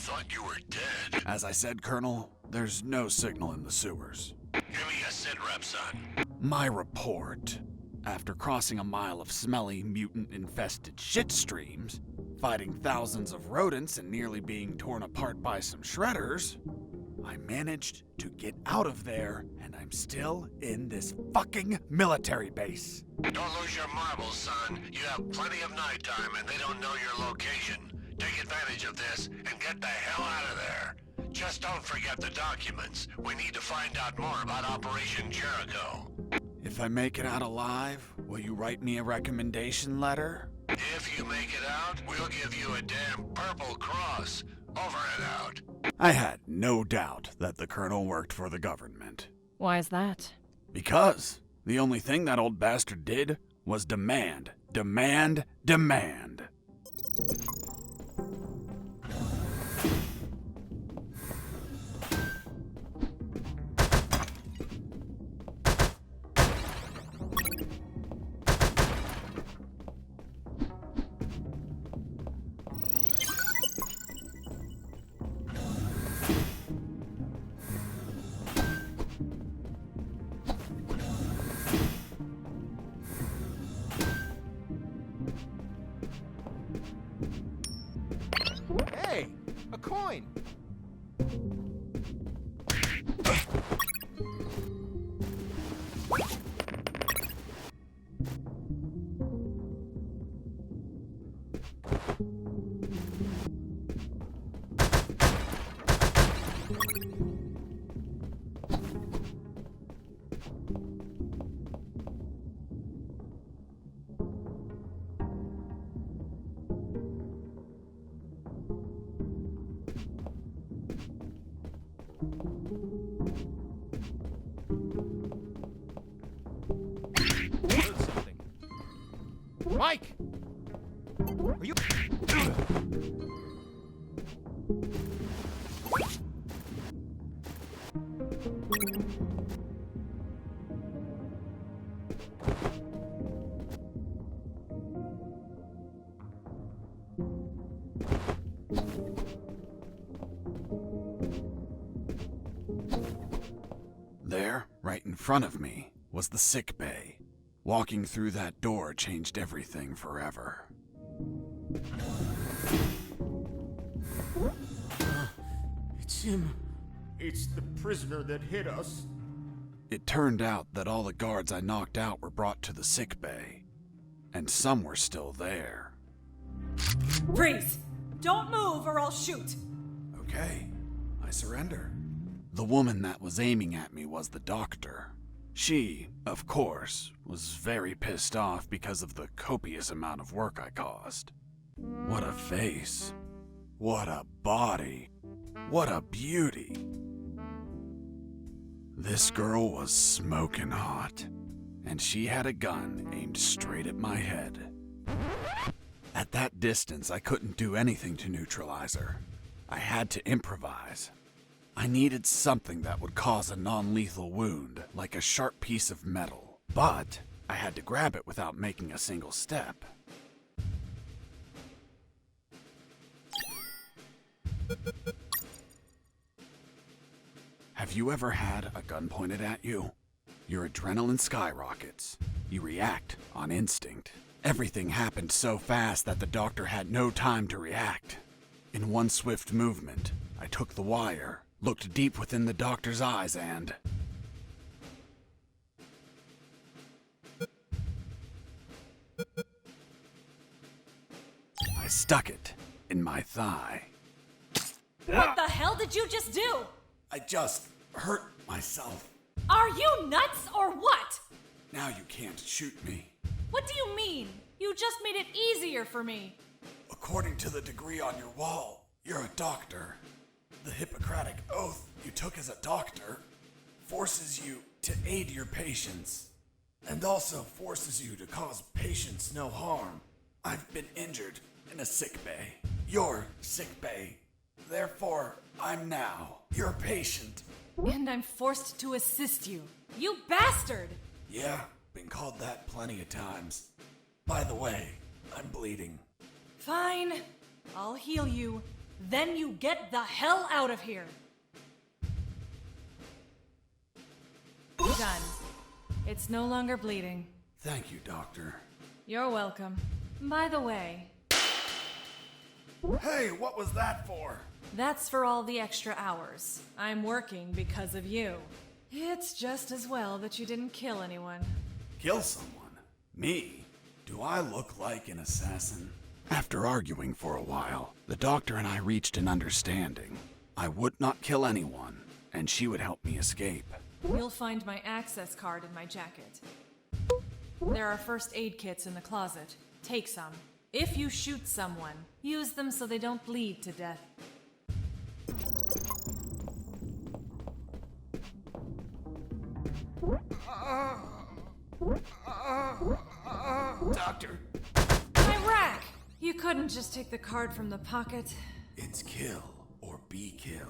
thought you were dead. As I said, Colonel, there's no signal in the sewers. Give me a sit rep, son. My report. After crossing a mile of smelly, mutant-infested shit streams, fighting thousands of rodents and nearly being torn apart by some shredders, I managed to get out of there, and I'm still in this fucking military base. Don't lose your marbles, son. You have plenty of nighttime and they don't know your location. Take advantage of this and get the hell out of there. Just don't forget the documents. We need to find out more about Operation Jericho. If I make it out alive, will you write me a recommendation letter? If you make it out, we'll give you a damn purple cross. Over and out. I had no doubt that the Colonel worked for the government. Why is that? Because the only thing that old bastard did was demand, demand, demand. Hey, a coin! Something. Mike! Are you... There, right in front of me, was the sick bay. Walking through that door changed everything forever. It's him. It's the prisoner that hit us. It turned out that all the guards I knocked out were brought to the sick bay, and some were still there. Freeze! Don't move or I'll shoot! Okay, I surrender. The woman that was aiming at me was the doctor. She, of course, was very pissed off because of the copious amount of work I caused. What a face. What a body. What a beauty. This girl was smoking hot, and she had a gun aimed straight at my head. At that distance, I couldn't do anything to neutralize her. I had to improvise. I needed something that would cause a non-lethal wound, like a sharp piece of metal. But I had to grab it without making a single step. Have you ever had a gun pointed at you? Your adrenaline skyrockets. You react on instinct. Everything happened so fast that the doctor had no time to react. In one swift movement, I took the wire, looked deep within the doctor's eyes, and... I stuck it in my thigh. What the hell did you just do? I just hurt myself. Are you nuts or what? Now you can't shoot me. What do you mean? You just made it easier for me. According to the degree on your wall, you're a doctor. The Hippocratic oath you took as a doctor forces you to aid your patients, and also forces you to cause patients no harm. I've been injured in a sick bay. Your sick bay. Therefore, I'm now your patient. And I'm forced to assist you. You bastard! Yeah, been called that plenty of times. By the way, I'm bleeding. Fine. I'll heal you. Then you get the hell out of here. Done. It's no longer bleeding. Thank you, Doctor. You're welcome. By the way, Hey, what was that for? that's for all the extra hours. I'm working because of you. It's just as well that you didn't kill anyone. Kill someone? Me? Do I look like an assassin? After arguing for a while, the doctor and I reached an understanding. I would not kill anyone, and she would help me escape. You'll find my access card in my jacket. There are first aid kits in the closet. Take some. If you shoot someone, use them so they don't bleed to death. Doctor! My rack! You couldn't just take the card from the pocket. It's kill or be killed.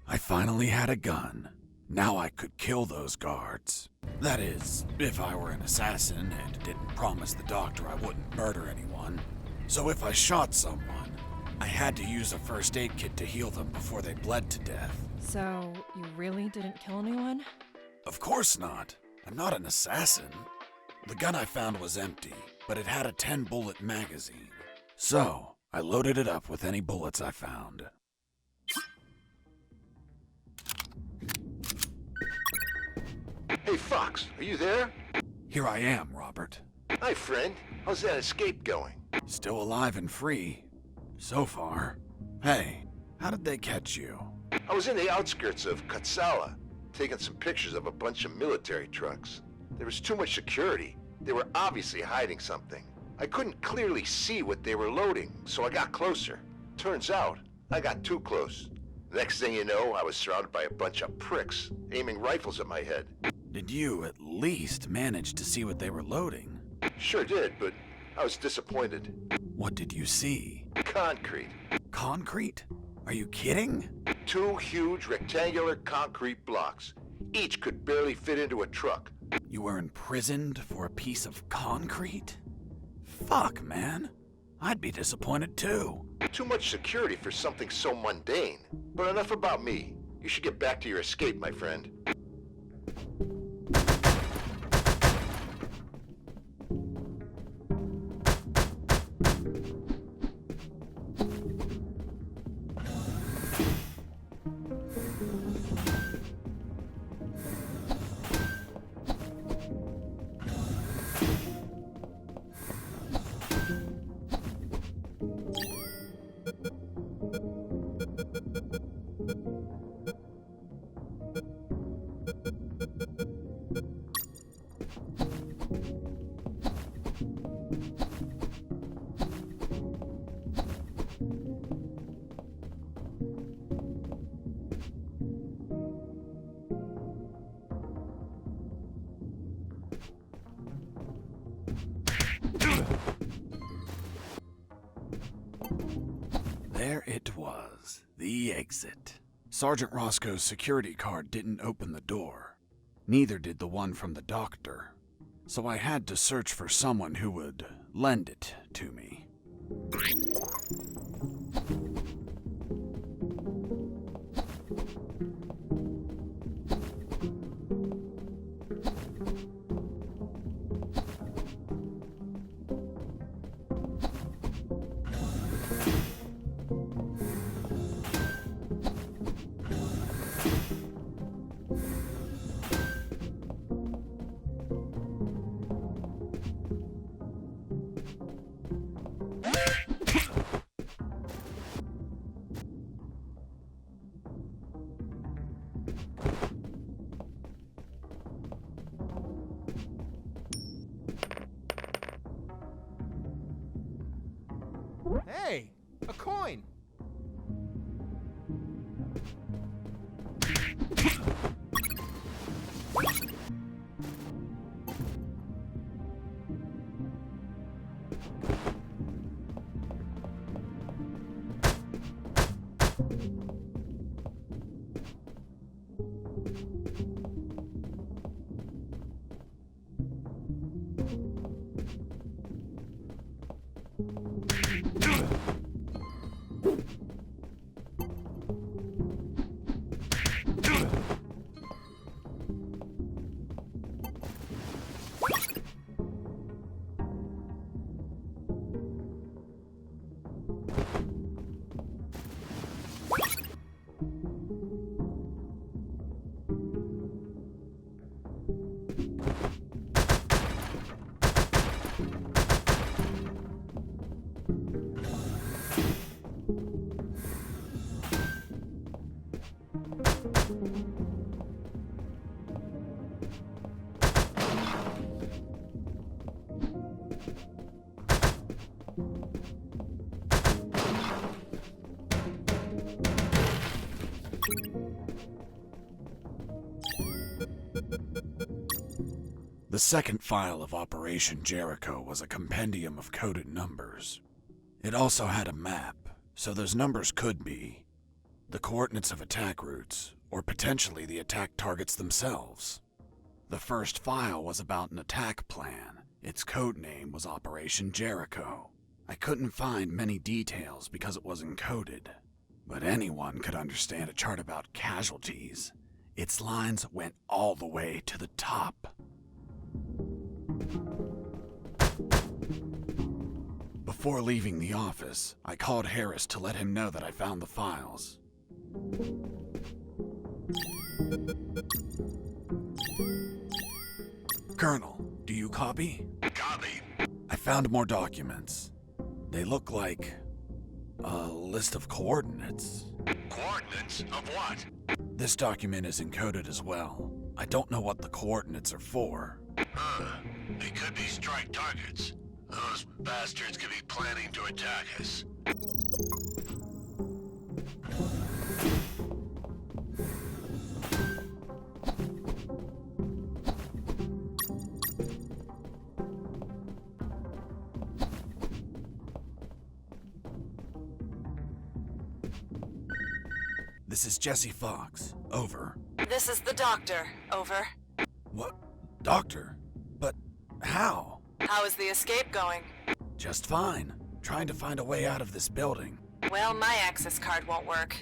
I finally had a gun. Now I could kill those guards. That is, if I were an assassin and didn't promise the doctor I wouldn't murder anyone. So if I shot someone, I had to use a first aid kit to heal them before they bled to death. So, you really didn't kill anyone? Of course not. I'm not an assassin. The gun I found was empty, but it had a 10-bullet magazine. So, I loaded it up with any bullets I found. Hey, Fox, are you there? Here I am, Robert. Hi, friend. How's that escape going? Still alive and free. So far. Hey, how did they catch you? I was in the outskirts of Katsala, taking some pictures of a bunch of military trucks. There was too much security. They were obviously hiding something. I couldn't clearly see what they were loading, so I got closer. Turns out, I got too close. Next thing you know, I was surrounded by a bunch of pricks, aiming rifles at my head. Did you at least manage to see what they were loading? Sure did, but I was disappointed. What did you see? Concrete. Concrete? Are you kidding? 2 huge rectangular concrete blocks. Each could barely fit into a truck. You were imprisoned for a piece of concrete? Fuck, man. I'd be disappointed too. Too much security for something so mundane. But enough about me. You should get back to your escape, my friend. There it was, the exit. Sergeant Roscoe's security card didn't open the door. Neither did the one from the doctor. So I had to search for someone who would lend it to me. Hey, a coin! The second file of Operation Jericho was a compendium of coded numbers. It also had a map, so those numbers could be the coordinates of attack routes, or potentially the attack targets themselves. The first file was about an attack plan. Its code name was Operation Jericho. I couldn't find many details because it was encoded, but anyone could understand a chart about casualties. Its lines went all the way to the top. Before leaving the office, I called Harris to let him know that I found the files. Colonel, do you copy? Copy. I found more documents. They look like a list of coordinates. Coordinates of what? This document is encoded as well. I don't know what the coordinates are for. They could be strike targets. Those bastards could be planning to attack us. This is Jesse Fox. Over. This is the doctor. Over. What? Doctor? But how? How is the escape going? Just fine. Trying to find a way out of this building. Well, my access card won't work.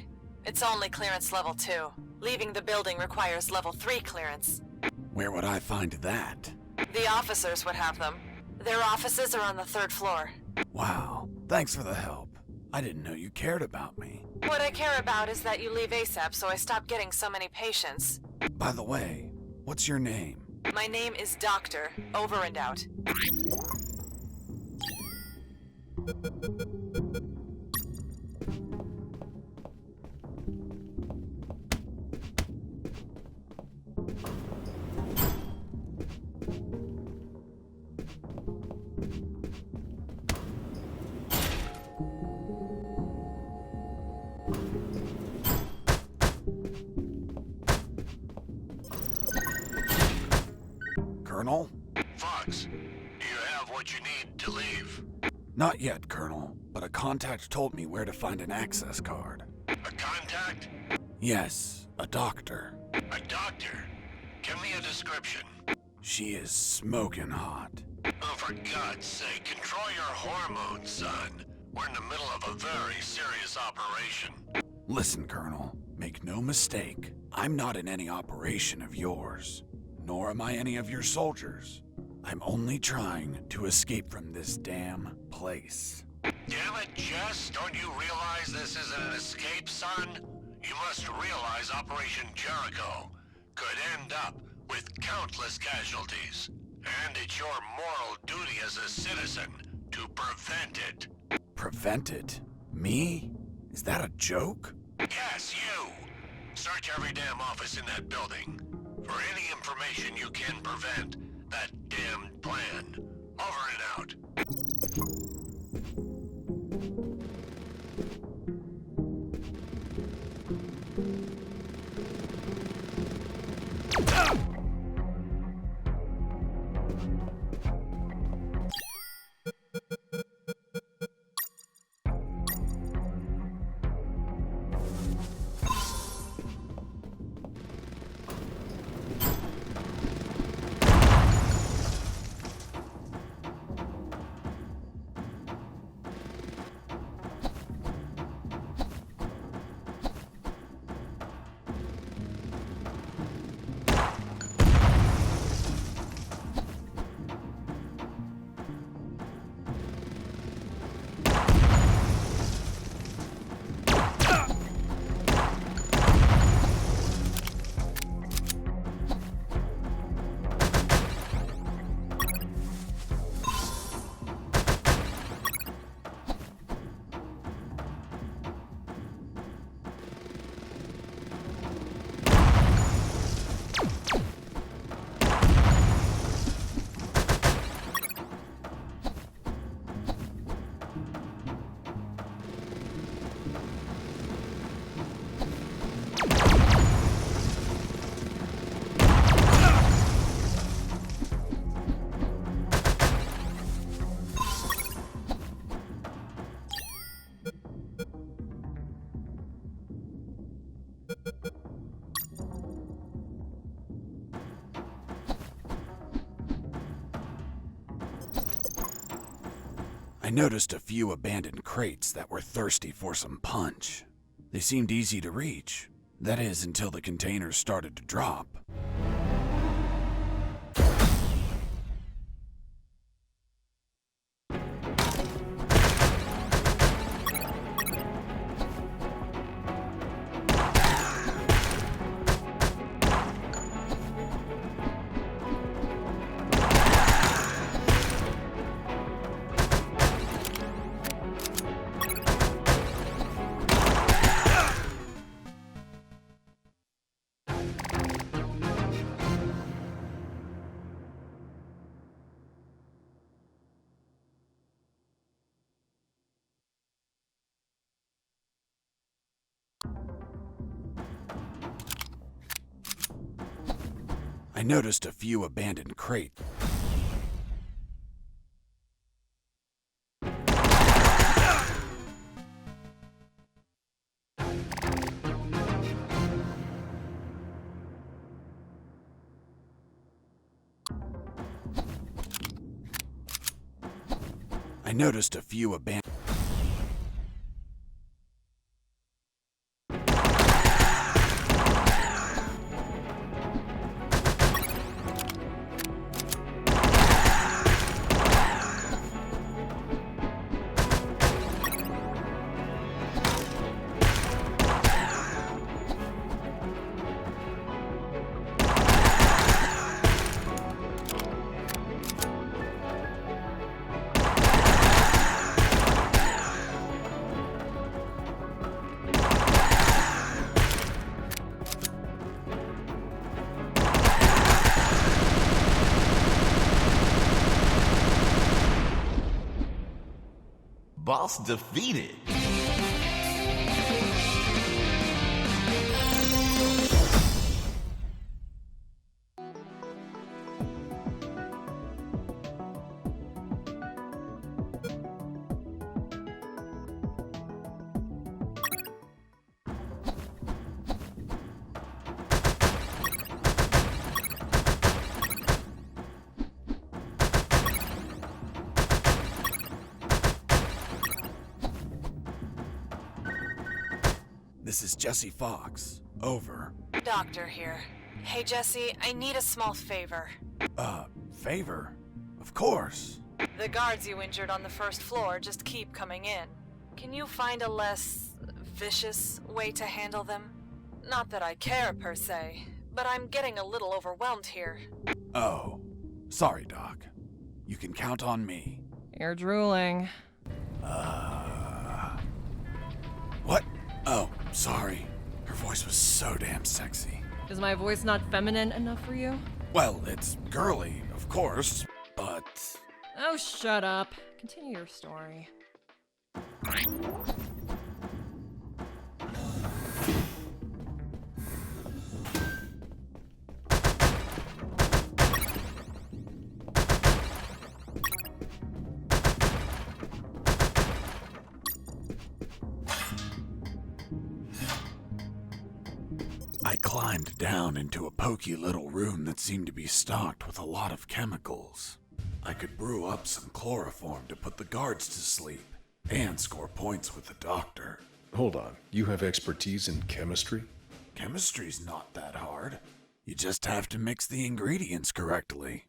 It's only clearance level 2. Leaving the building requires level 3 clearance. Where would I find that? The officers would have them. Their offices are on the 3rd floor. Wow. Thanks for the help. I didn't know you cared about me. What I care about is that you leave ASAP so I stop getting so many patients. By the way, what's your name? My name is Doctor. Over and out. Colonel? Fox, do you have what you need to leave? Not yet, Colonel, but a contact told me where to find an access card. A contact? Yes, a doctor. A doctor? Give me a description. She is smoking hot. Oh, for God's sake, control your hormones, son. We're in the middle of a very serious operation. Listen, Colonel, make no mistake. I'm not in any operation of yours, nor am I any of your soldiers. I'm only trying to escape from this damn place. Damn it, Jess, don't you realize this isn't an escape, son? You must realize Operation Jericho could end up with countless casualties. And it's your moral duty as a citizen to prevent it. Prevent it? Me? Is that a joke? Yes, you! Search every damn office in that building for any information you can prevent that damned plan. Over and out. I noticed a few abandoned crates that were thirsty for some punch. They seemed easy to reach. That is, until the containers started to drop. I noticed a few abandoned crates. I noticed a few abandoned. Boss defeated. This is Jesse Fox. Over. Doctor here. Hey, Jesse, I need a small favor. Favor? Of course. The guards you injured on the first floor just keep coming in. Can you find a less vicious way to handle them? Not that I care, per se, but I'm getting a little overwhelmed here. Oh. Sorry, Doc. You can count on me. You're drooling. What? Oh, sorry. Her voice was so damn sexy. Is my voice not feminine enough for you? Well, it's girly, of course, but... Oh, shut up. Continue your story. I climbed down into a poky little room that seemed to be stocked with a lot of chemicals. I could brew up some chloroform to put the guards to sleep and score points with the doctor. Hold on, you have expertise in chemistry? Chemistry's not that hard. You just have to mix the ingredients correctly.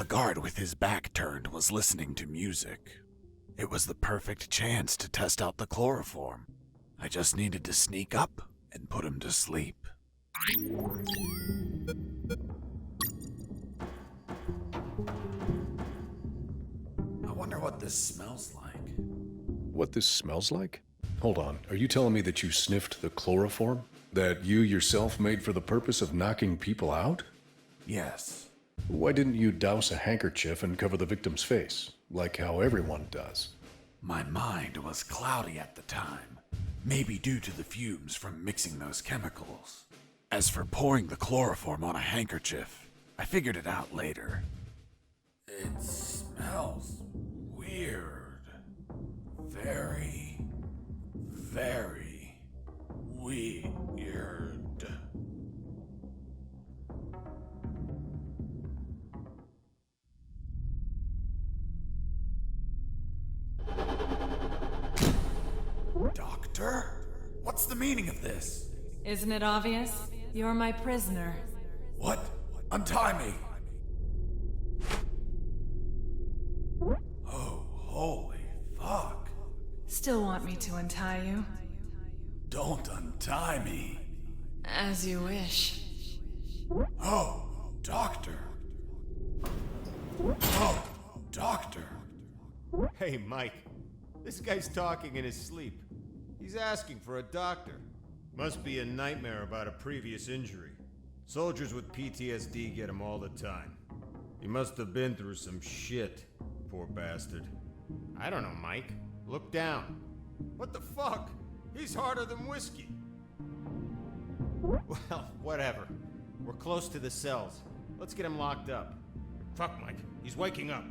guard with his back turned was listening to music. It was the perfect chance to test out the chloroform. I just needed to sneak up and put him to sleep. I wonder what this smells like. What this smells like? Hold on, are you telling me that you sniffed the chloroform? That you yourself made for the purpose of knocking people out? Yes. Why didn't you douse a handkerchief and cover the victim's face, like how everyone does? My mind was cloudy at the time, maybe due to the fumes from mixing those chemicals. As for pouring the chloroform on a handkerchief, I figured it out later. It smells weird. Very, very weird. Doctor? What's the meaning of this? Isn't it obvious? You're my prisoner. What? Untie me! Oh, holy fuck. Still want me to untie you? Don't untie me. As you wish. Oh, doctor. Oh, doctor. Hey, Mike. This guy's talking in his sleep. He's asking for a doctor. Must be a nightmare about a previous injury. Soldiers with PTSD get him all the time. He must have been through some shit, poor bastard. I don't know, Mike. Look down. What the fuck? He's harder than whiskey. Well, whatever. We're close to the cells. Let's get him locked up. Fuck, Mike. He's waking up.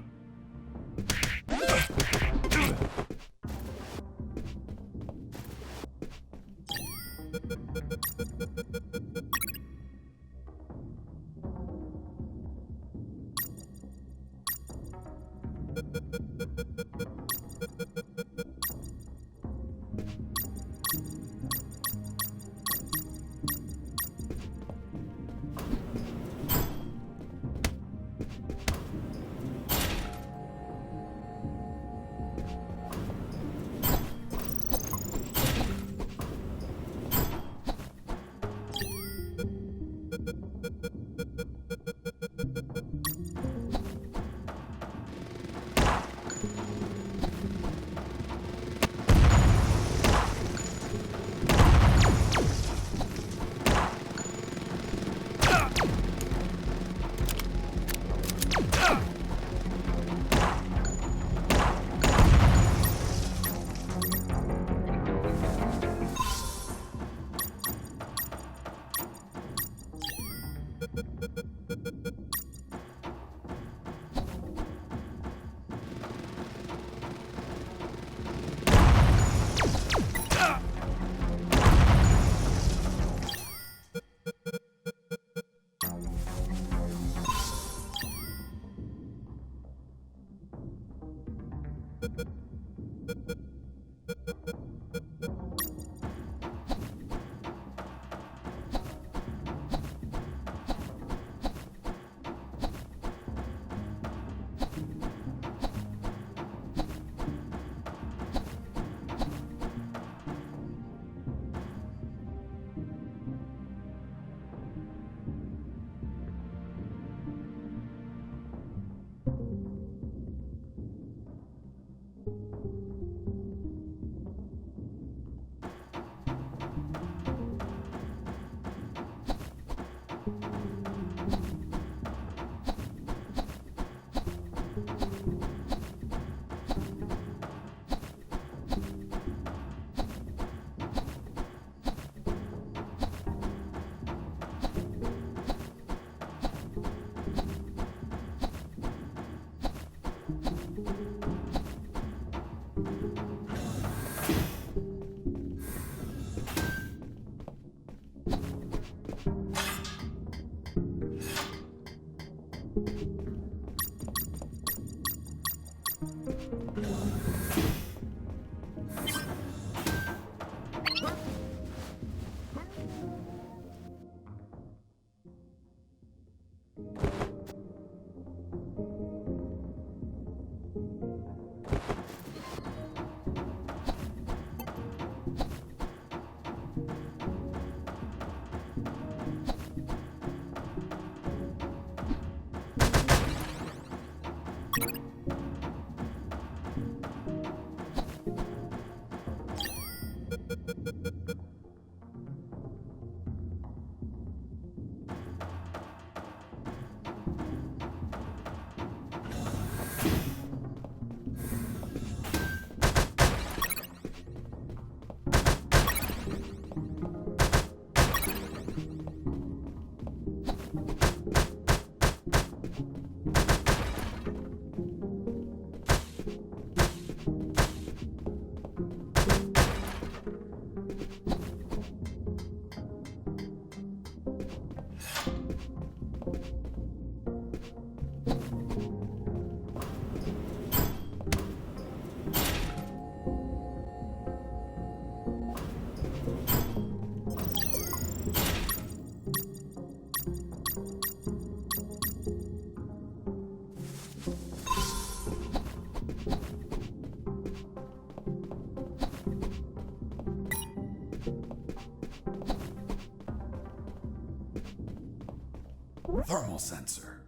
Thermal sensor.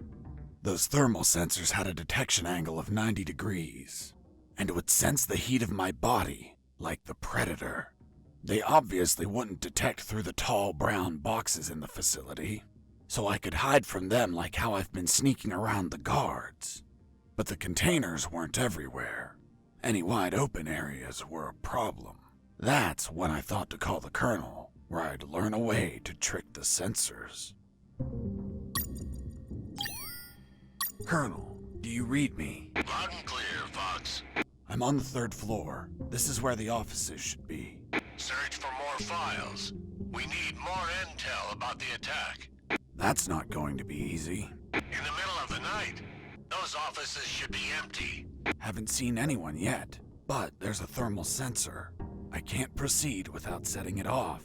Those thermal sensors had a detection angle of 90 degrees, and it would sense the heat of my body like the Predator. They obviously wouldn't detect through the tall brown boxes in the facility, so I could hide from them like how I've been sneaking around the guards. But the containers weren't everywhere. Any wide open areas were a problem. That's when I thought to call the Colonel, where I'd learn a way to trick the sensors. Colonel, do you read me? Loud and clear, Fox. I'm on the 3rd floor. This is where the offices should be. Search for more files. We need more intel about the attack. That's not going to be easy. In the middle of the night, those offices should be empty. Haven't seen anyone yet, but there's a thermal sensor. I can't proceed without setting it off.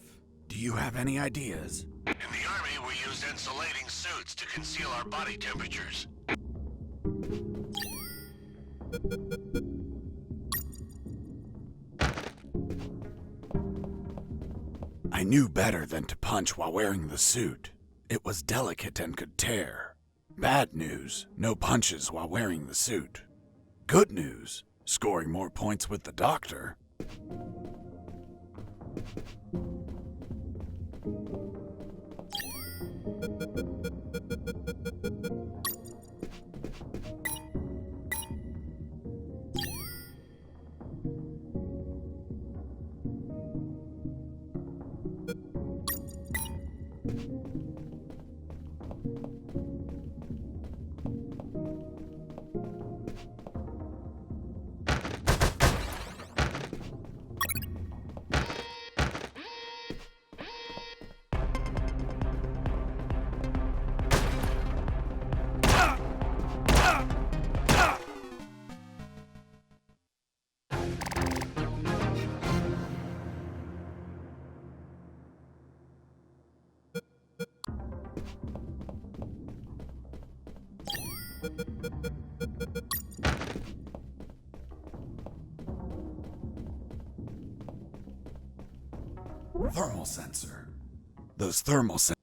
Do you have any ideas? In the Army, we use insulating suits to conceal our body temperatures. I knew better than to punch while wearing the suit. It was delicate and could tear. Bad news, no punches while wearing the suit. Good news, scoring more points with the doctor. Thermal sensor. Those thermal sensors.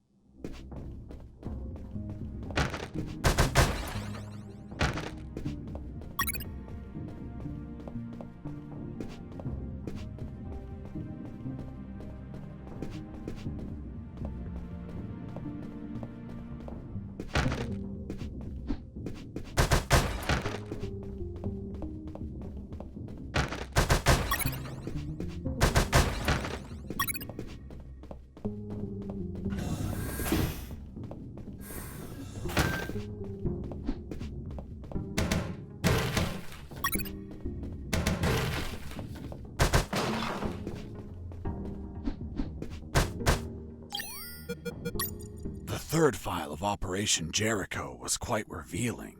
The third file of Operation Jericho was quite revealing.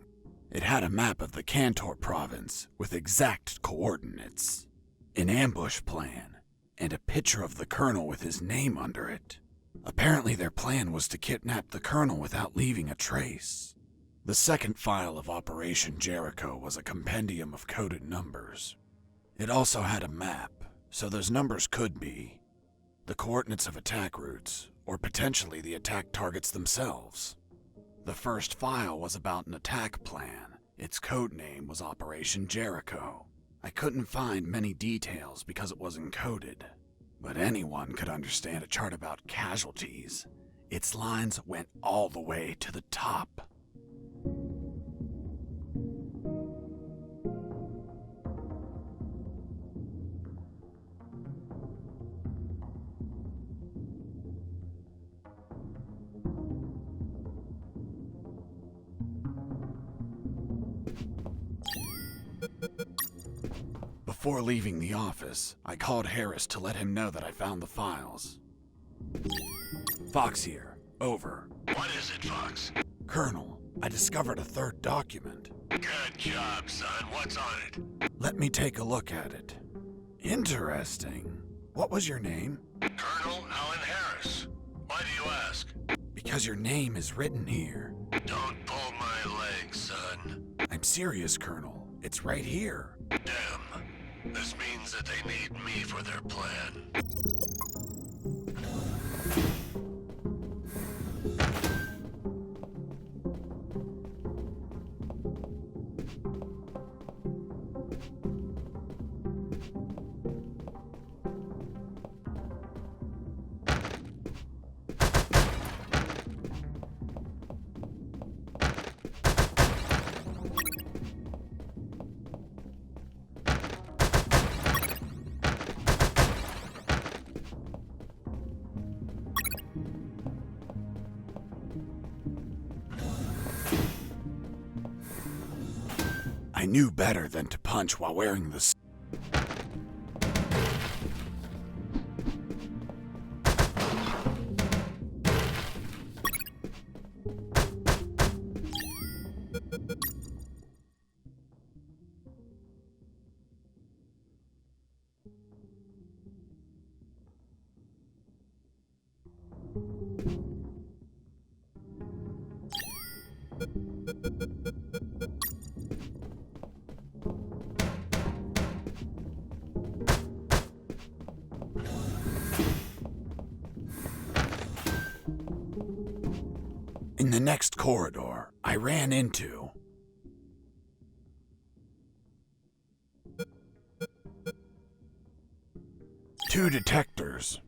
It had a map of the Cantor province with exact coordinates, an ambush plan, and a picture of the Colonel with his name under it. Apparently their plan was to kidnap the Colonel without leaving a trace. The second file of Operation Jericho was a compendium of coded numbers. It also had a map, so those numbers could be the coordinates of attack routes, or potentially the attack targets themselves. The first file was about an attack plan. Its code name was Operation Jericho. I couldn't find many details because it was encoded, but anyone could understand a chart about casualties. Its lines went all the way to the top. Before leaving the office, I called Harris to let him know that I found the files. Fox here. Over. What is it, Fox? Colonel, I discovered a third document. Good job, son. What's on it? Let me take a look at it. Interesting. What was your name? Colonel Alan Harris. Why do you ask? Because your name is written here. Don't pull my leg, son. I'm serious, Colonel. It's right here. Damn. This means that they need me for their plan. I knew better than to punch while wearing the In the next corridor, I ran into... two detectors.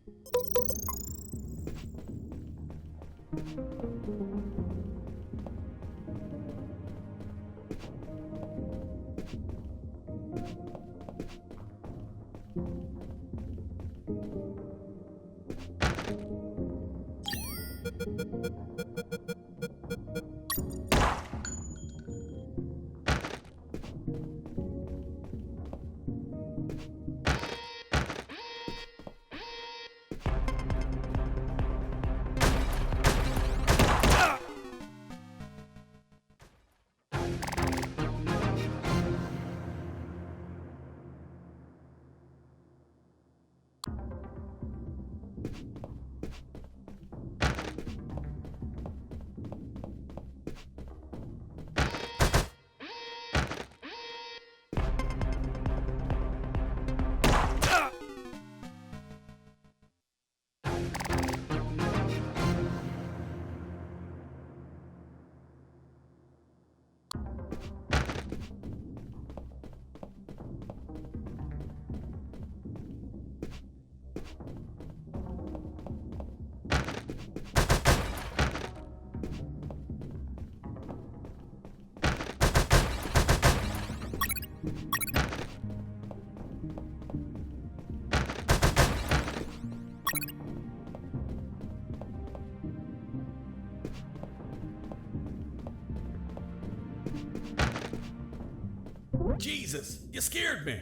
Jesus, you scared me.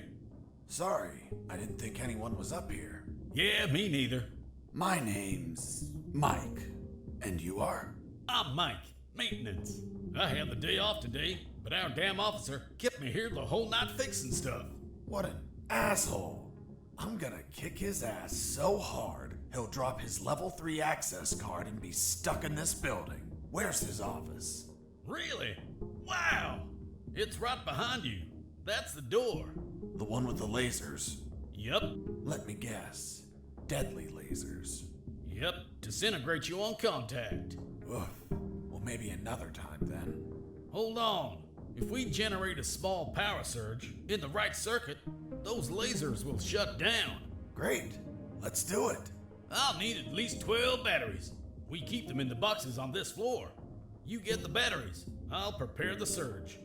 Sorry, I didn't think anyone was up here. Yeah, me neither. My name's Mike. And you are? I'm Mike, maintenance. I had the day off today, but our damn officer kept me here the whole night fixing stuff. What an asshole. I'm gonna kick his ass so hard, he'll drop his level 3 access card and be stuck in this building. Where's his office? Really? Wow! It's right behind you. That's the door. The one with the lasers? Yep. Let me guess. Deadly lasers. Yep, disintegrate you on contact. Oof. Well, maybe another time then. Hold on. If we generate a small power surge in the right circuit, those lasers will shut down. Great. Let's do it. I'll need at least 12 batteries. We keep them in the boxes on this floor. You get the batteries. I'll prepare the surge.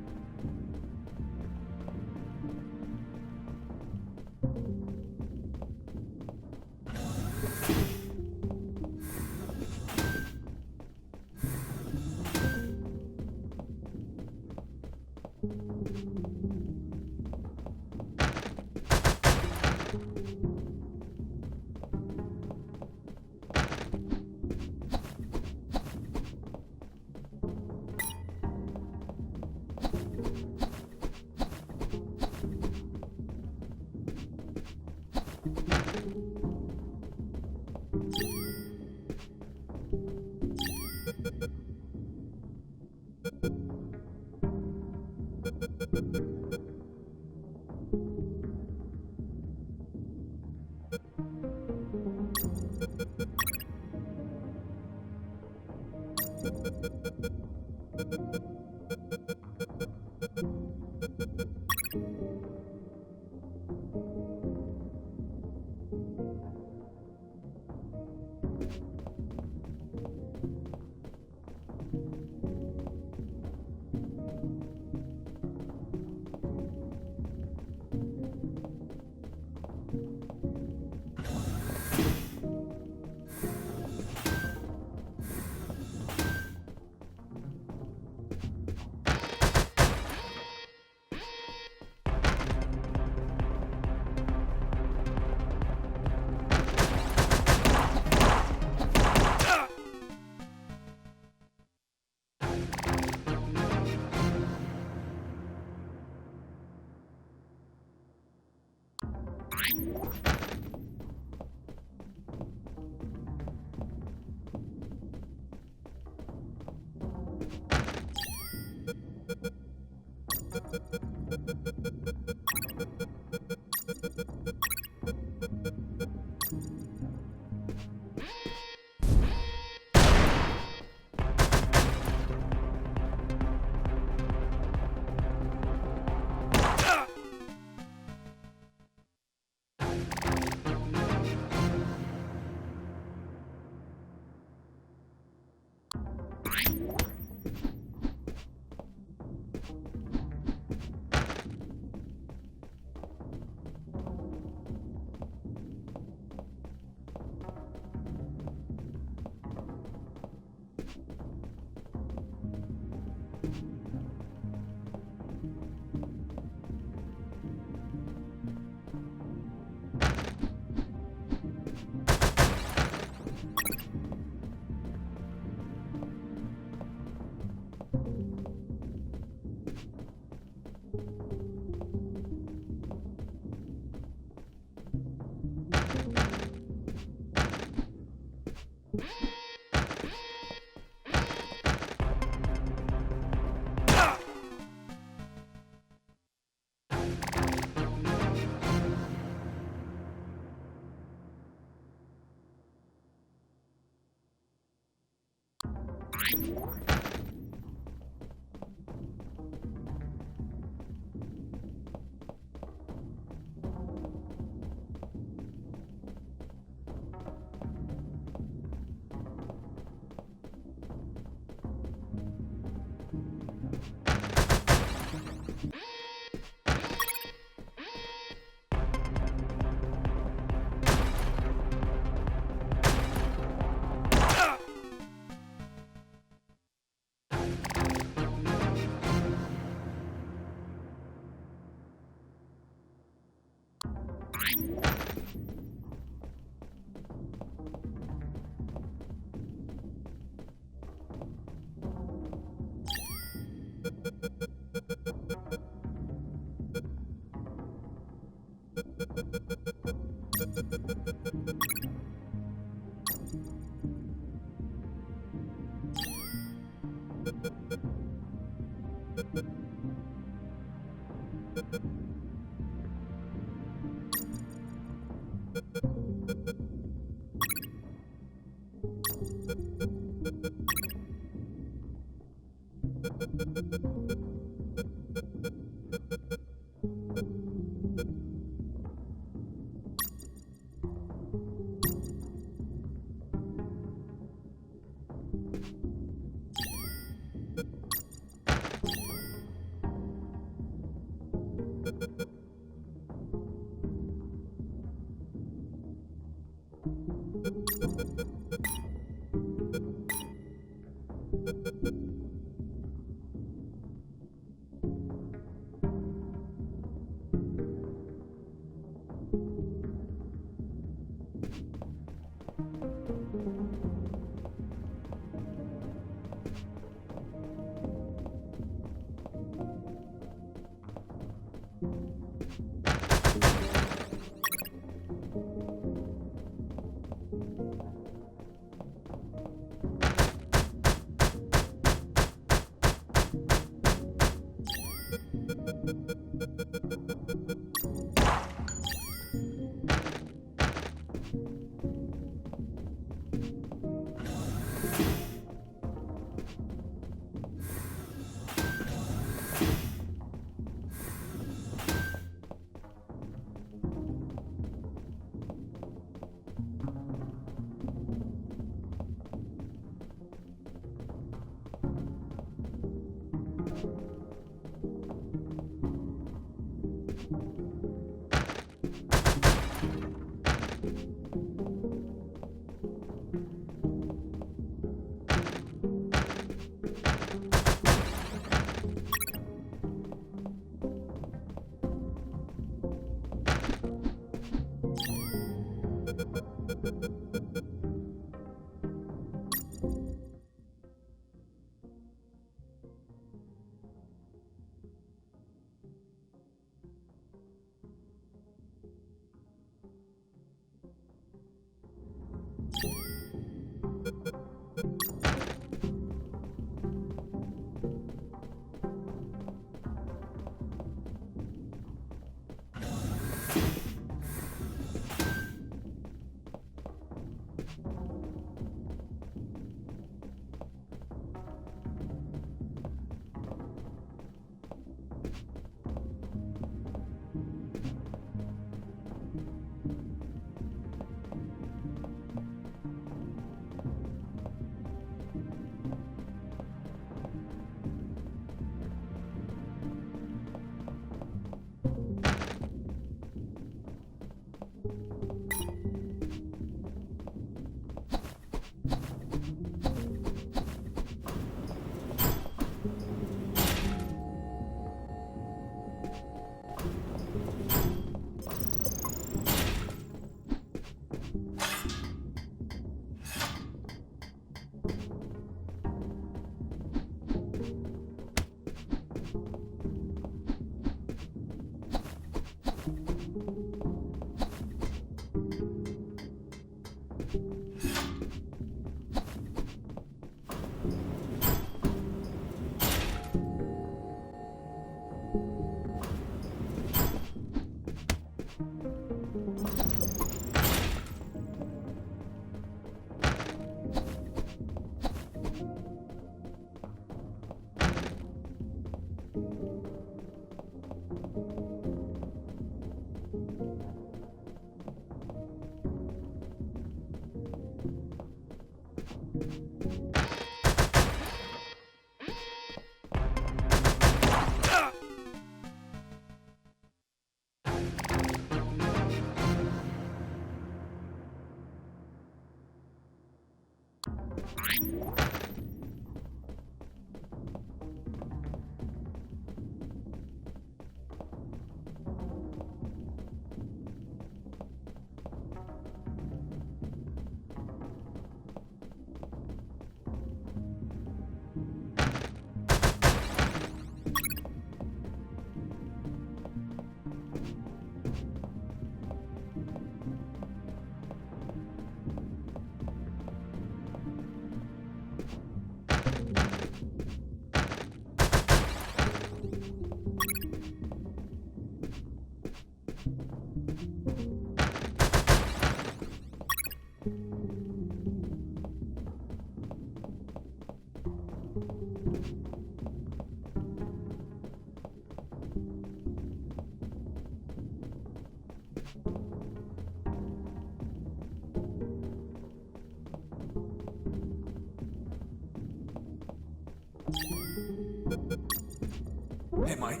Hey, Mike.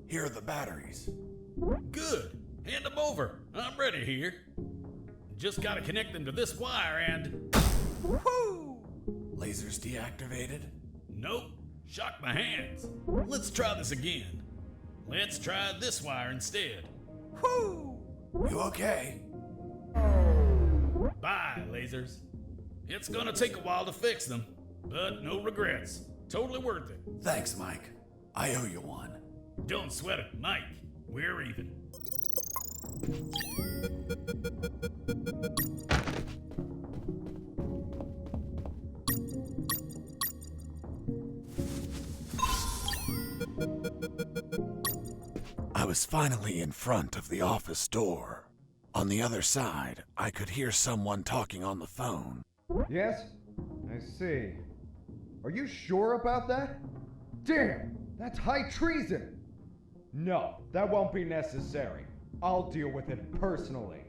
Here are the batteries. Good. Hand them over. I'm ready here. Just gotta connect them to this wire and... Woo! Lasers deactivated? Nope. Shocked my hands. Let's try this again. Let's try this wire instead. Woo! You okay? Bye, lasers. It's gonna take a while to fix them, but no regrets. Totally worth it. Thanks, Mike. I owe you one. Don't sweat it, Mike. We're even. I was finally in front of the office door. On the other side, I could hear someone talking on the phone. Yes? I see. Are you sure about that? Damn! That's high treason! No, that won't be necessary. I'll deal with it personally.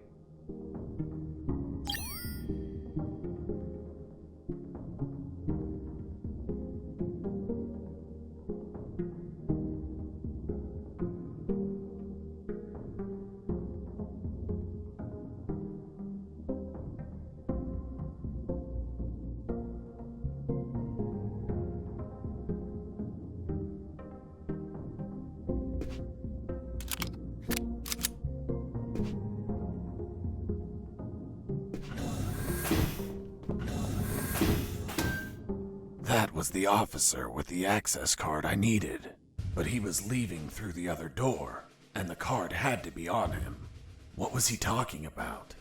That was the officer with the access card I needed. But he was leaving through the other door, and the card had to be on him. What was he talking about?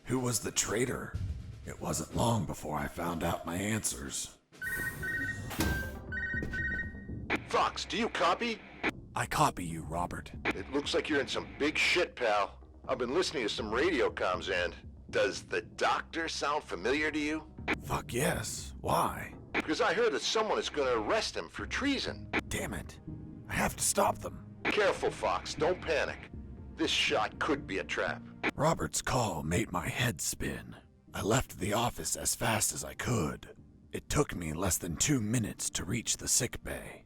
Who was the traitor? It wasn't long before I found out my answers. Fox, do you copy? I copy you, Robert. It looks like you're in some big shit, pal. I've been listening to some radio comms and... Does the doctor sound familiar to you? Fuck yes. Why? Because I heard that someone is gonna arrest him for treason. Damn it. I have to stop them. Careful, Fox. Don't panic. This shot could be a trap. Robert's call made my head spin. I left the office as fast as I could. It took me less than 2 minutes to reach the sick bay.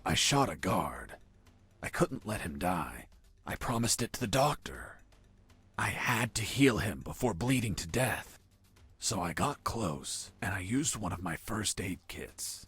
I shot a guard. I couldn't let him die. I promised it to the doctor. I had to heal him before bleeding to death. So I got close, and I used one of my first aid kits.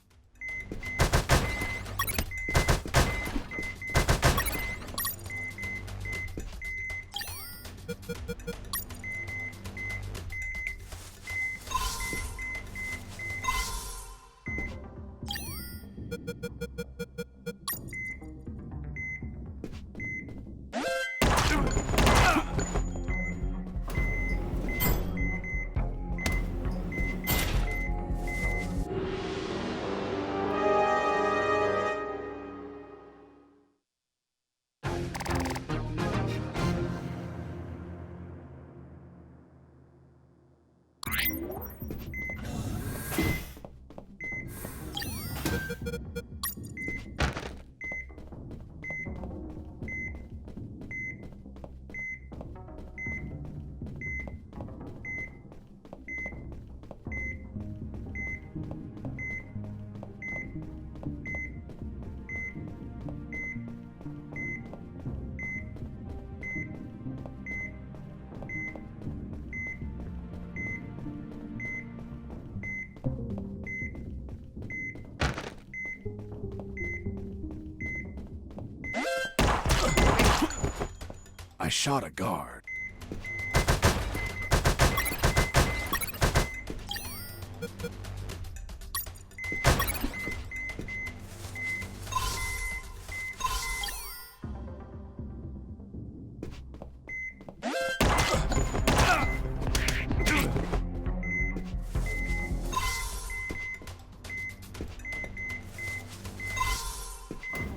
I shot a guard.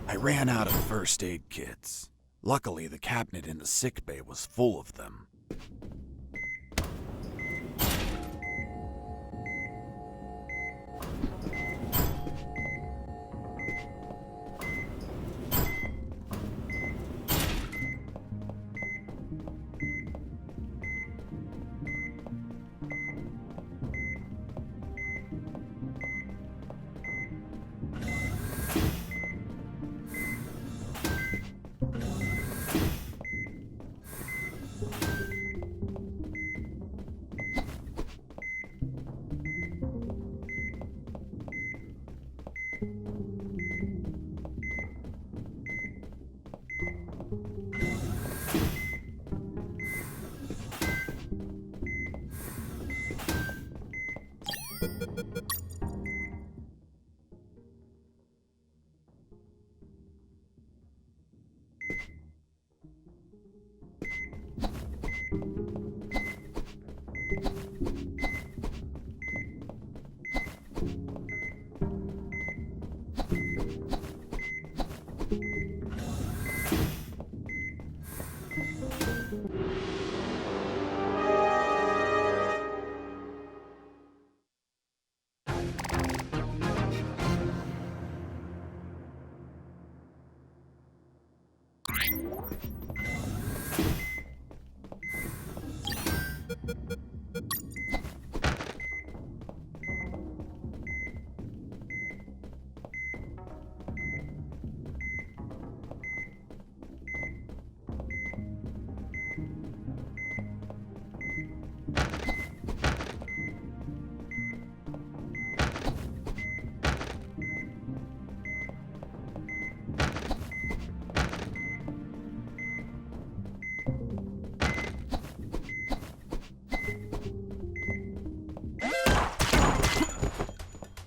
I ran out of first aid kits. Luckily, the cabinet in the sick bay was full of them.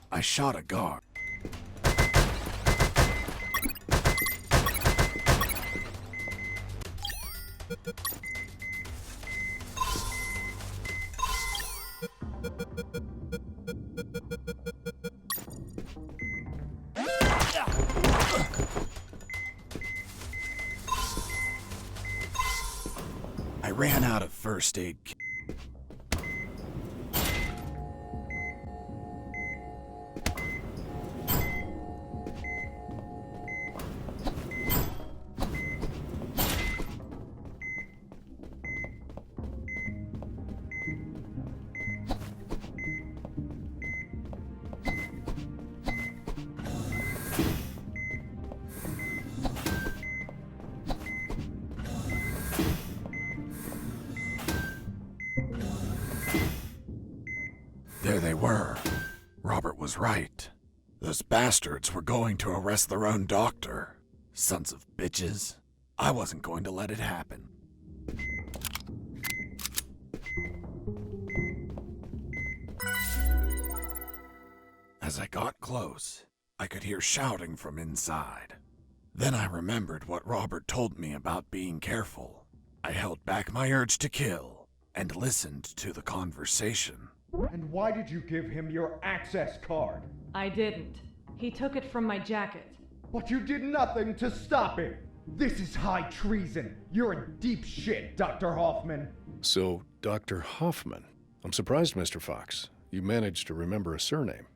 I shot a guard. I ran out of first aid kit. There they were. Robert was right. Those bastards were going to arrest their own doctor. Sons of bitches. I wasn't going to let it happen. As I got close, I could hear shouting from inside. Then I remembered what Robert told me about being careful. I held back my urge to kill and listened to the conversation. And why did you give him your access card? I didn't. He took it from my jacket. But you did nothing to stop him! This is high treason! You're in deep shit, Dr. Hoffman! So, Dr. Hoffman. I'm surprised, Mr. Fox. You managed to remember a surname.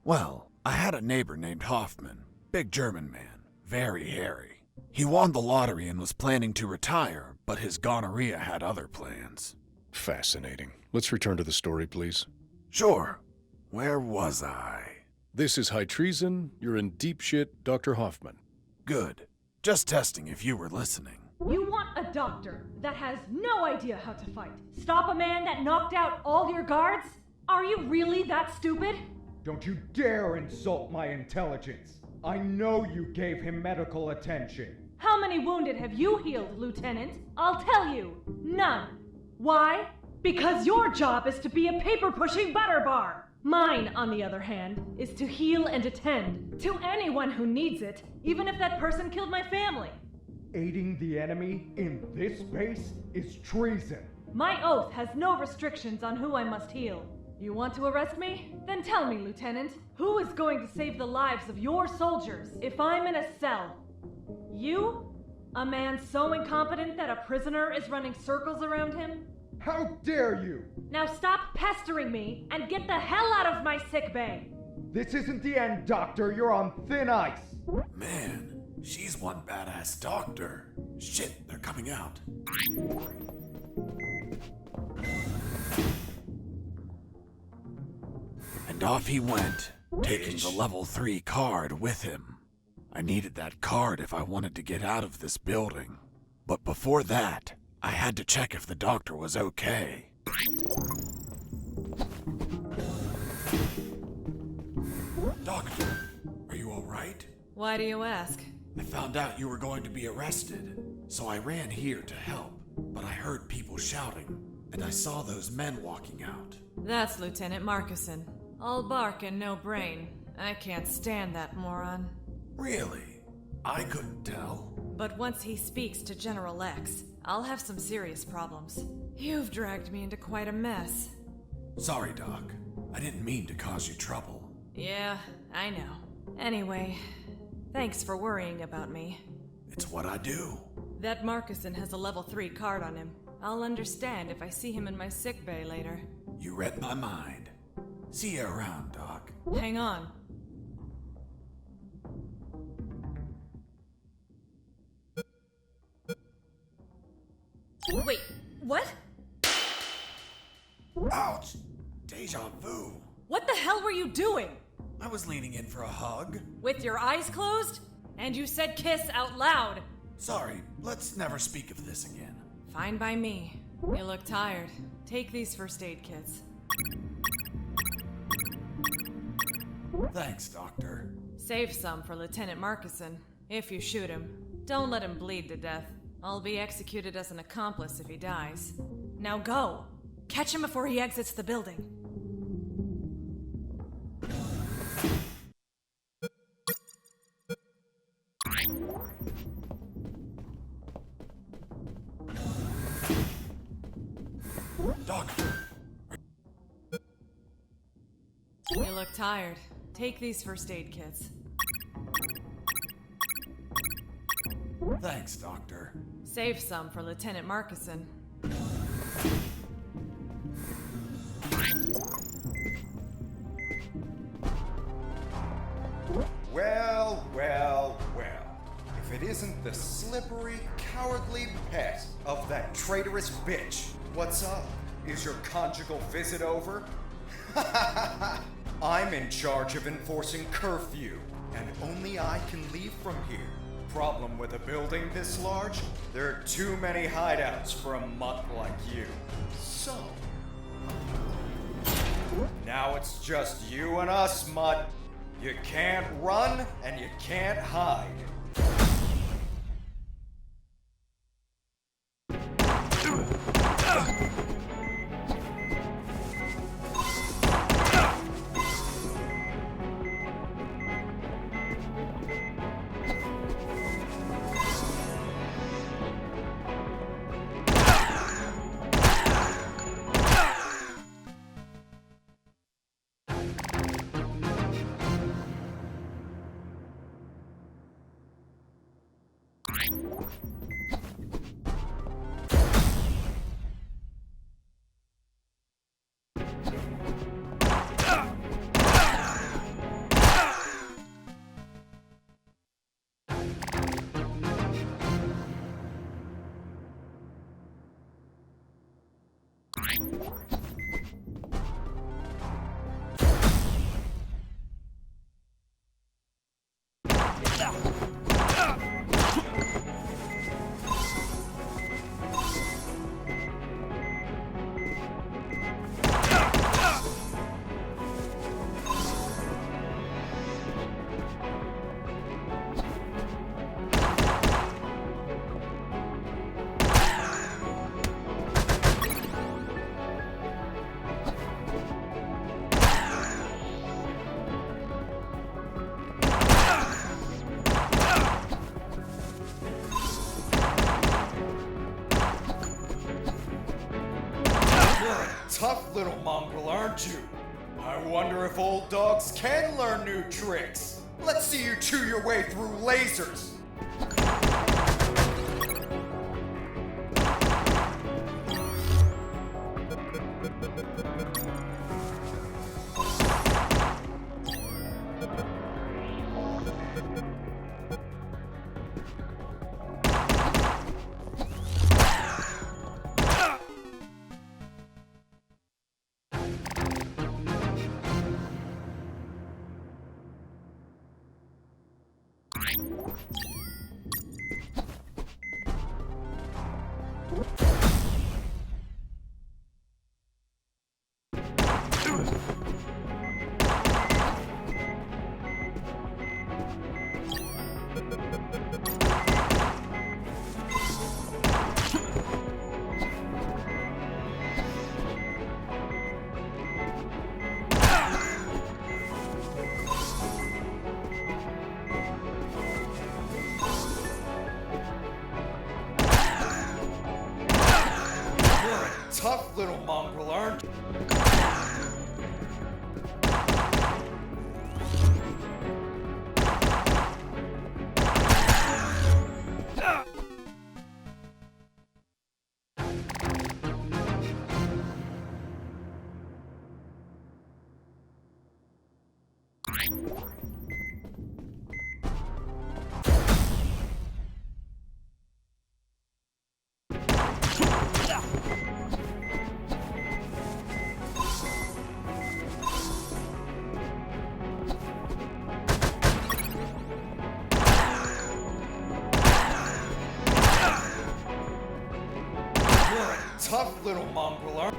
Well, I had a neighbor named Hoffman. Big German man. Very hairy. He won the lottery and was planning to retire, but his gonorrhea had other plans. Fascinating. Let's return to the story, please. Sure. Where was I? This is high treason. You're in deep shit, Dr. Hoffman. Good. Just testing if you were listening. You want a doctor that has no idea how to fight. Stop a man that knocked out all your guards? Are you really that stupid? Don't you dare insult my intelligence! I know you gave him medical attention. How many wounded have you healed, Lieutenant? I'll tell you, none. Why? Because your job is to be a paper-pushing butter bar. Mine, on the other hand, is to heal and attend to anyone who needs it, even if that person killed my family. Aiding the enemy in this base is treason. My oath has no restrictions on who I must heal. You want to arrest me? Then tell me, Lieutenant, who is going to save the lives of your soldiers if I'm in a cell? You? A man so incompetent that a prisoner is running circles around him? How dare you! Now stop pestering me and get the hell out of my sick bay! This isn't the end, Doctor. You're on thin ice. Man, she's one badass doctor. Shit, they're coming out. And off he went, taking the level 3 card with him. I needed that card if I wanted to get out of this building. But before that, I had to check if the doctor was okay. Doctor, are you alright? Why do you ask? I found out you were going to be arrested, so I ran here to help. But I heard people shouting, and I saw those men walking out. That's Lieutenant Marcuson. All bark and no brain. I can't stand that moron. Really? I couldn't tell. But once he speaks to General X, I'll have some serious problems. You've dragged me into quite a mess. Sorry, Doc. I didn't mean to cause you trouble. Yeah, I know. Anyway, thanks for worrying about me. It's what I do. That Marcuson has a level 3 card on him. I'll understand if I see him in my sickbay later. You read my mind. See you around, Doc. Hang on. Wait, what? Ouch! Deja vu. What the hell were you doing? I was leaning in for a hug. With your eyes closed? And you said kiss out loud. Sorry, let's never speak of this again. Fine by me. You look tired. Take these first aid kits. Thanks, Doctor. Save some for Lieutenant Markison. If you shoot him, don't let him bleed to death. I'll be executed as an accomplice if he dies. Now go! Catch him before he exits the building. Doctor! You look tired. Take these first aid kits. Thanks, Doctor. Save some for Lieutenant Markison. Well, well, well. If it isn't the slippery, cowardly pet of that traitorous bitch. What's up? Is your conjugal visit over? I'm in charge of enforcing curfew, and only I can leave from here. Problem with a building this large? There are too many hideouts for a mutt like you. So, now it's just you and us, mutt. You can't run, and you can't hide. Tough little mongrel, aren't you? I wonder if old dogs can learn new tricks. Let's see you chew your way through lasers. Tough little mongrel, aren't you? tough little mongrel, aren't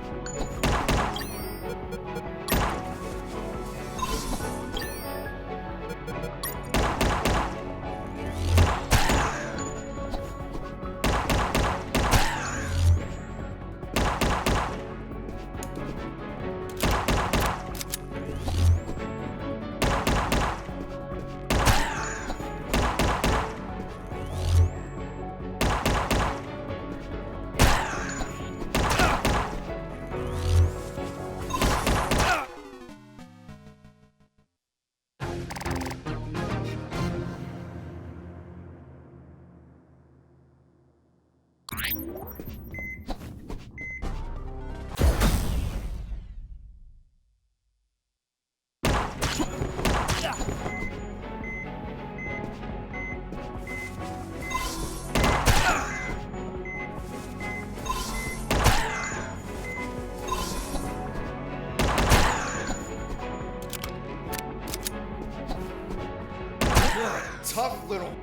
tough little...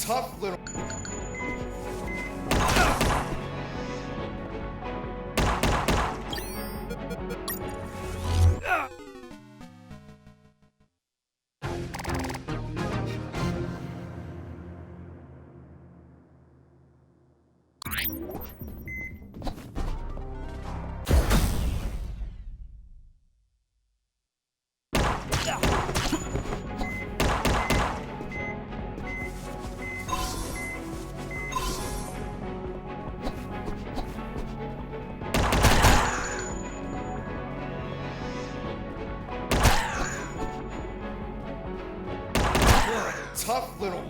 Tough little... Tough little...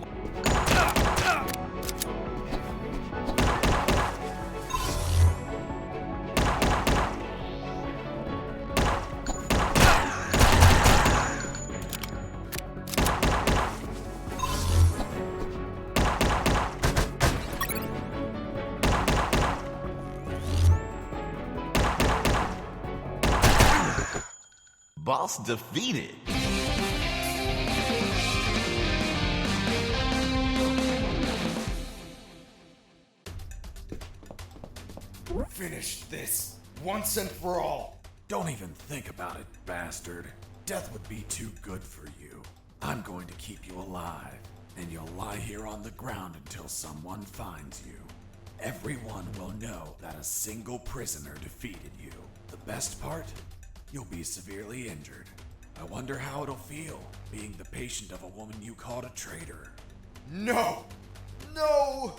Boss defeated. Finish this, once and for all. Don't even think about it, bastard. Death would be too good for you. I'm going to keep you alive, and you'll lie here on the ground until someone finds you. Everyone will know that a single prisoner defeated you. The best part? You'll be severely injured. I wonder how it'll feel, being the patient of a woman you called a traitor. No! No!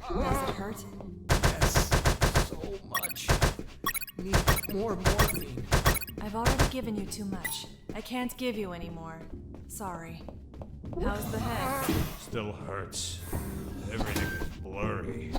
Does it hurt? Yes, so much. Need more morphine. I've already given you too much. I can't give you any more. Sorry. How's the head? Still hurts. Everything is blurry.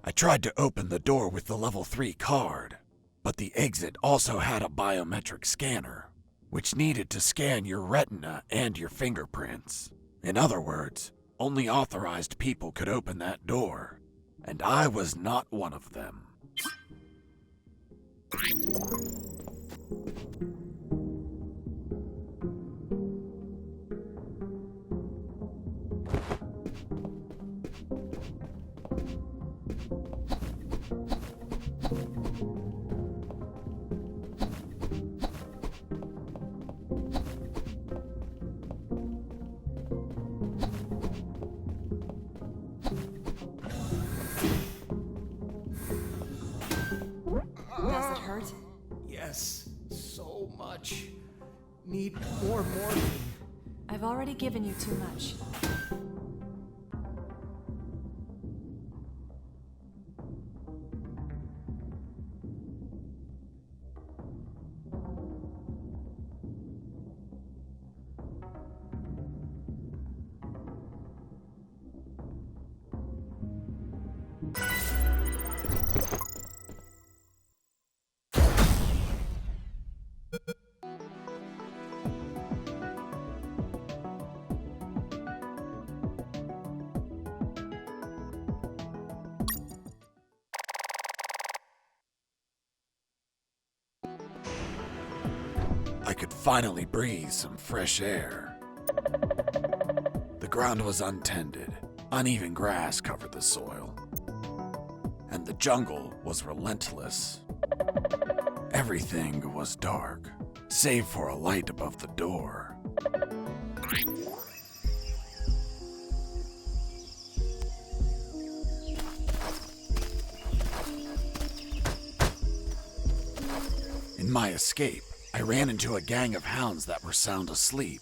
I tried to open the door with the level 3 card, but the exit also had a biometric scanner, which needed to scan your retina and your fingerprints. In other words, only authorized people could open that door, and I was not one of them. Does it hurt? Yes, so much. Need more morphine. I've already given you too much. could finally breathe some fresh air. The ground was untended. Uneven grass covered the soil. And the jungle was relentless. Everything was dark, save for a light above the door. In my escape, I ran into a gang of hounds that were sound asleep.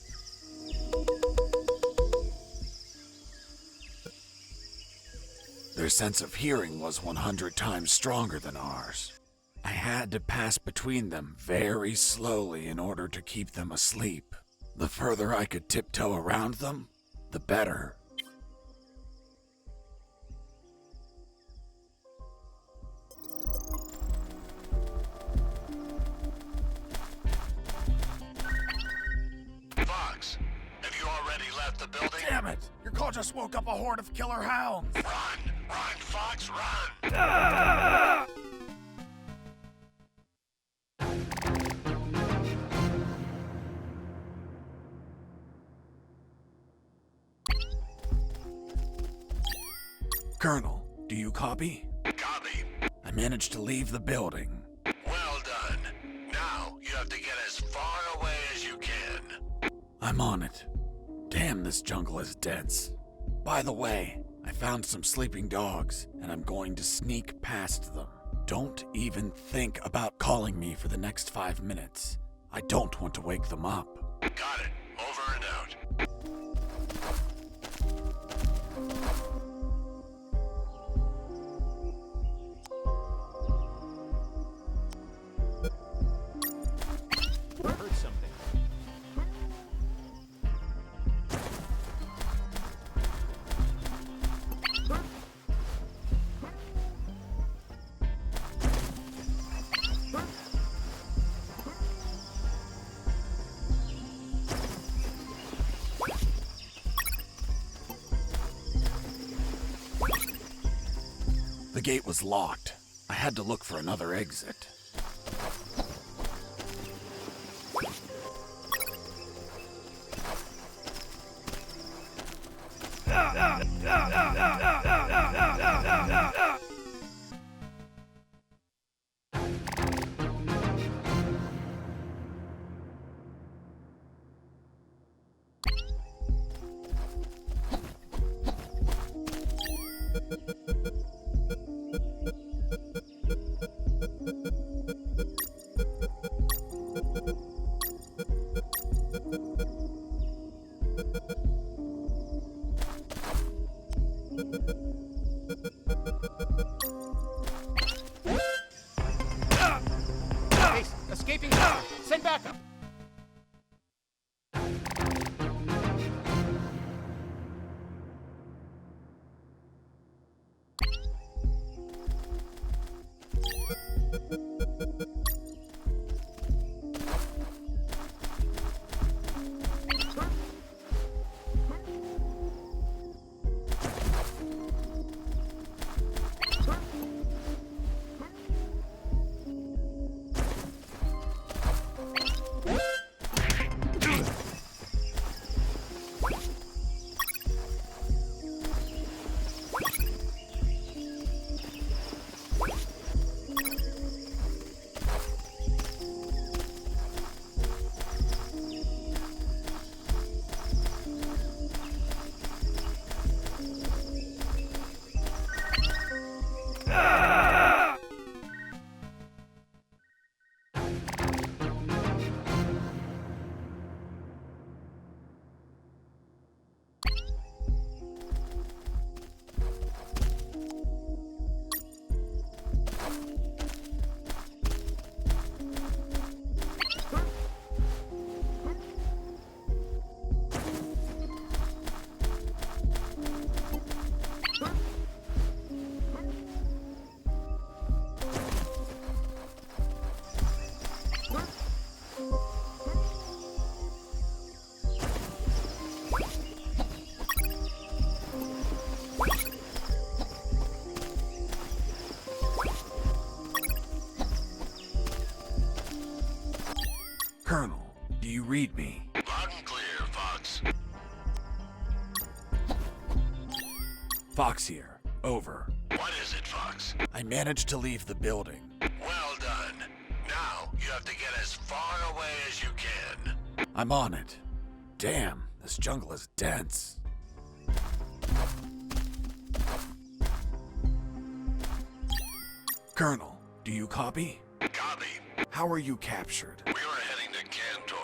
Their sense of hearing was 100 times stronger than ours. I had to pass between them very slowly in order to keep them asleep. The further I could tiptoe around them, the better. Fox, have you already left the building? Damn it! Your call just woke up a horde of killer hounds! Run! Run, Fox, run! Colonel, do you copy? Copy. I managed to leave the building. Well done. Now you have to get as far away as you can. I'm on it. Damn, this jungle is dense. By the way, I found some sleeping dogs, and I'm going to sneak past them. Don't even think about calling me for the next 5 minutes. I don't want to wake them up. Got it. Over and out. I heard something. The gate was locked. I had to look for another exit. Ace, escaping. Send backup. read me? Loud and clear, Fox. Fox here. Over. What is it, Fox? I managed to leave the building. Well done. Now, you have to get as far away as you can. I'm on it. Damn, this jungle is dense. Colonel, do you copy? Copy. How were you captured? We were heading to Cantor,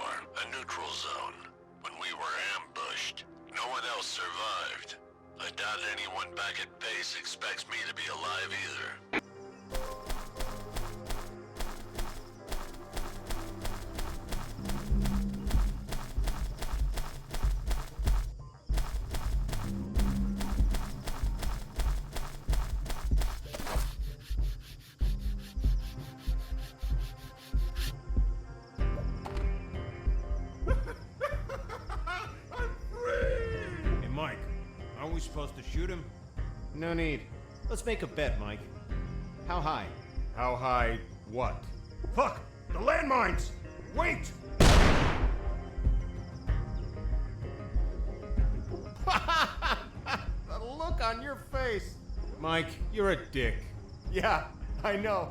a neutral zone, when we were ambushed. No one else survived. I doubt anyone back at base expects me to be alive either. Hey, Mike, aren't we supposed to shoot him? No need. Let's make a bet, Mike. How high? How high what? Fuck! The landmines! Wait! The look on your face! Mike, you're a dick. Yeah, I know.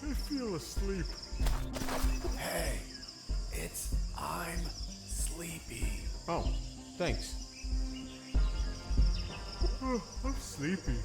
I feel asleep. Hey, I'm sleepy. Oh, thanks. Oh, I'm sleepy.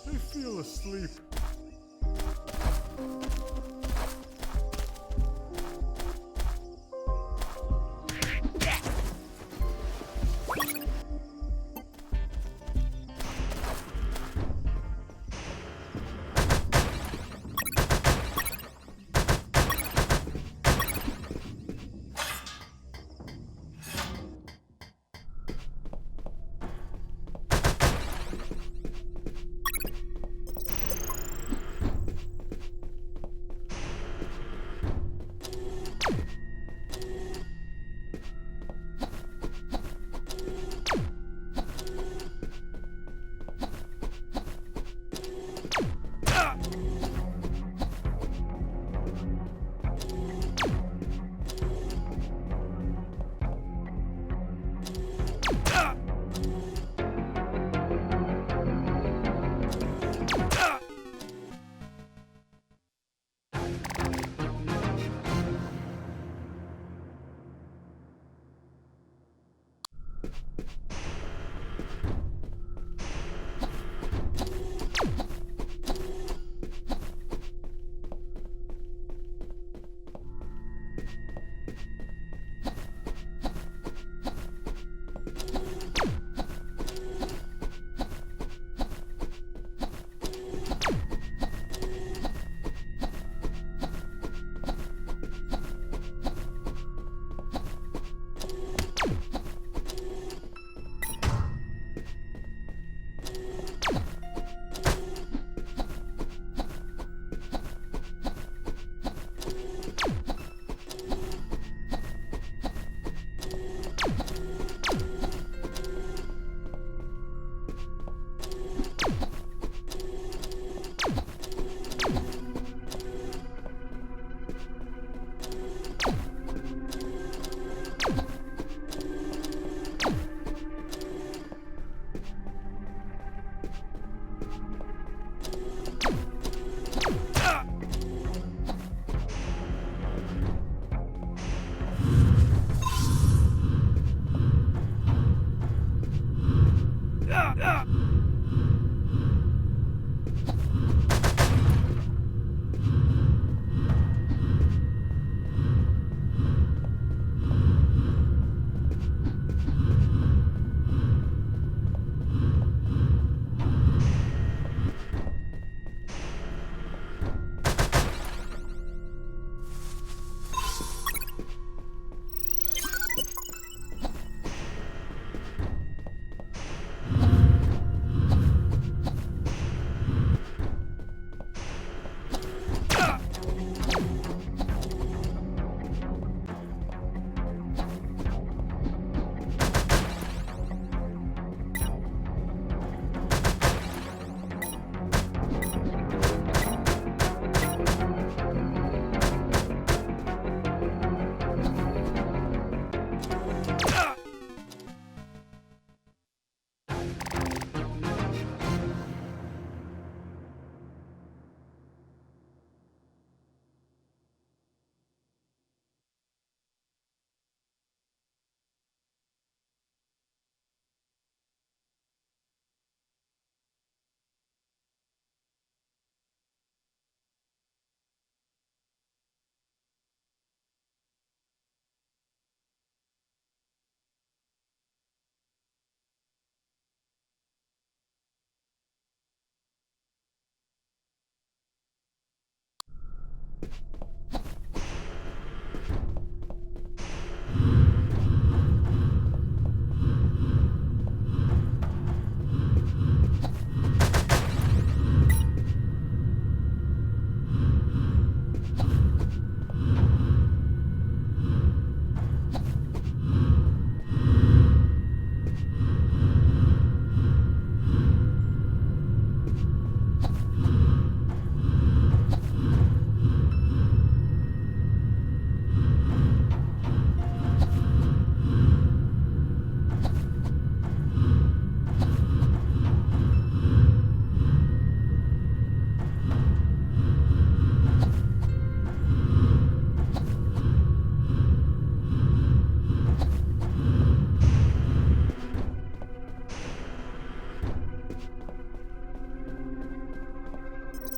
I feel asleep.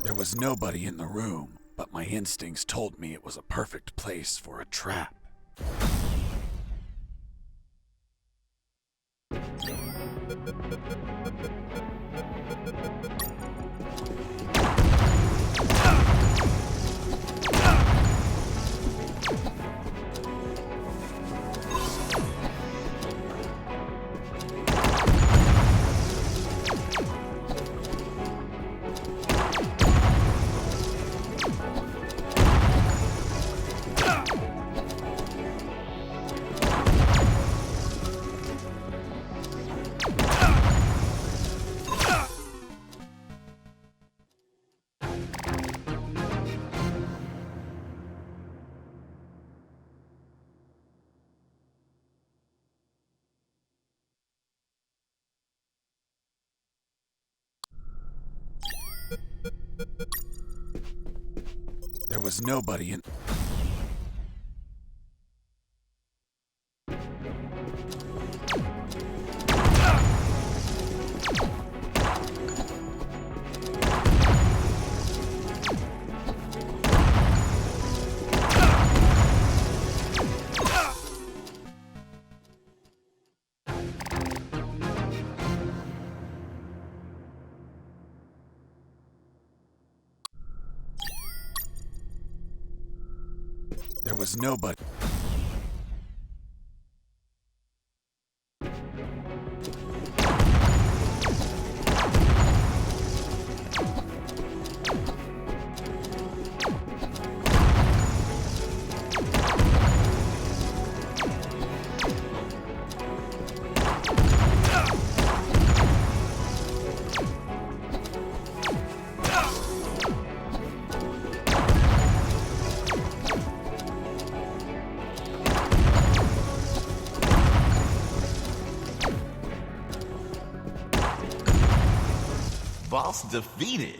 There was nobody in the room, but my instincts told me it was a perfect place for a trap. There was nobody in... There was nobody... Boss defeated.